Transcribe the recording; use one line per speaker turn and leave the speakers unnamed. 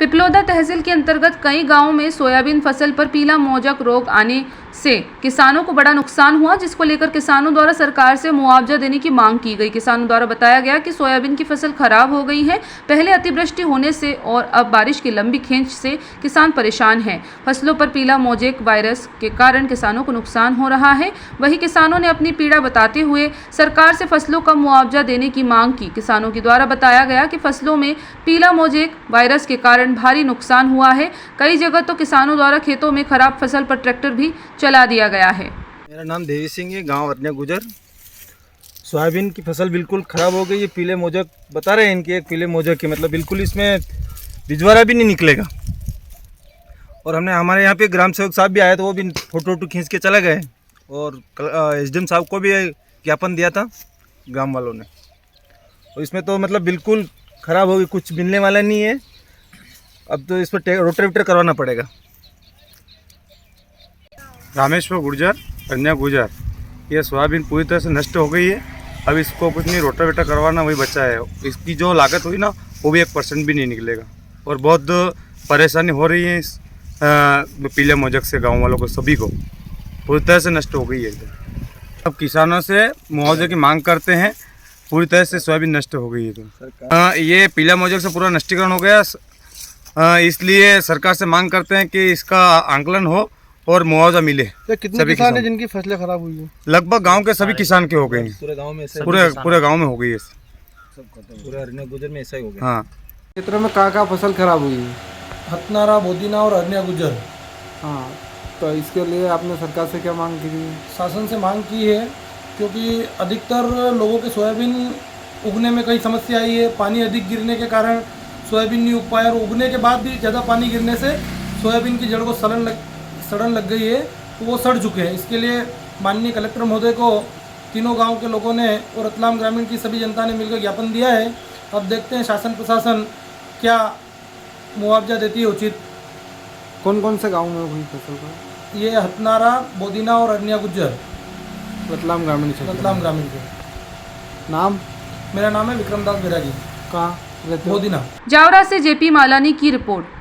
पिपलोदा तहसील के अंतर्गत कई गांवों में सोयाबीन फसल पर पीला मोजक रोग आने से किसानों को बड़ा नुकसान हुआ, जिसको लेकर किसानों द्वारा सरकार से मुआवजा देने की मांग की गई। किसानों द्वारा बताया गया कि सोयाबीन की फसल खराब हो गई है। पहले अतिवृष्टि होने से और अब बारिश की लंबी खींच से किसान परेशान हैं। फसलों पर पीला मोजेक वायरस के कारण किसानों को नुकसान हो रहा है। वहीं किसानों ने अपनी पीड़ा बताते हुए सरकार से फसलों का मुआवजा देने की मांग की। किसानों के द्वारा बताया गया कि फसलों में पीला मोजेक वायरस के कारण भारी नुकसान हुआ है। कई जगह तो किसानों द्वारा खेतों में खराब फसल पर ट्रैक्टर भी चला दिया गया है।
मेरा नाम देवी सिंह है, गांव अरनिया गुजर। सोयाबीन की फसल बिल्कुल ख़राब हो गई है। पीले मोजक बता रहे हैं इनकी, एक पीले मोजक की मतलब बिल्कुल इसमें बिजवारा भी नहीं निकलेगा। और हमने हमारे यहाँ पे ग्राम सेवक साहब भी आए तो वो भी फोटो खींच के चले गए और एसडीएम साहब को भी ज्ञापन दिया था ग्राम वालों ने। और इसमें तो मतलब बिल्कुल ख़राब हो गई, कुछ मिलने वाला नहीं है। अब तो इस पर रोटावेटर करवाना पड़ेगा।
रामेश्वर गुर्जर, कन्या गुजर, ये सोयाबीन पूरी तरह से नष्ट हो गई है। अब इसको कुछ नहीं, रोटावेटर करवाना वही बचा है। इसकी जो लागत हुई ना वो भी 1% भी नहीं निकलेगा और बहुत परेशानी हो रही है इस पीले मोजक से गांव वालों को, सभी को पूरी तरह से नष्ट हो गई है। अब किसानों से मुआवजे की मांग करते हैं। पूरी तरह से सोयाबीन नष्ट हो गई है। तो ये पीला मोजक से पूरा नष्टीकरण हो गया, इसलिए सरकार से मांग करते हैं कि इसका आंकलन हो और मुआवजा मिले।
कितने किसान हैं जिनकी फसलें खराब हुई है?
लगभग गांव के सभी किसान के हो गए हैं।
पूरे गांव में
पूरे गांव में हो गई है।
पूरे अरनिया गुजर में ऐसा ही हो गया।
हाँ,
क्षेत्र में कहाँ फसल खराब हुई है?
हथनारा, बोदीना और अरनिया गुजर।
हाँ, तो इसके लिए आपने सरकार से क्या मांग की है?
शासन से मांग की है क्योंकि अधिकतर लोगों के सोयाबीन उगने में कई समस्या आई है। पानी अधिक गिरने के कारण सोयाबीन नहीं उग पाया और उगने के बाद भी ज़्यादा पानी गिरने से सोयाबीन की जड़ को सड़न लग गई है, तो वो सड़ चुके हैं। इसके लिए माननीय कलेक्टर महोदय को तीनों गांव के लोगों ने और रतलाम ग्रामीण की सभी जनता ने मिलकर ज्ञापन दिया है। अब देखते हैं शासन प्रशासन क्या मुआवजा देती है उचित।
कौन कौन से गांव में हुई फसल का?
ये हथनारा, बोदीना और अरनिया गुज्जर,
रतलाम ग्रामीण क्षेत्र।
रतलाम ग्रामीण के।
नाम?
मेरा नाम है विक्रमदास बैरागी।
कहाँ रहते हो?
बोदीना।
जावरा से जेपी मालानी की रिपोर्ट।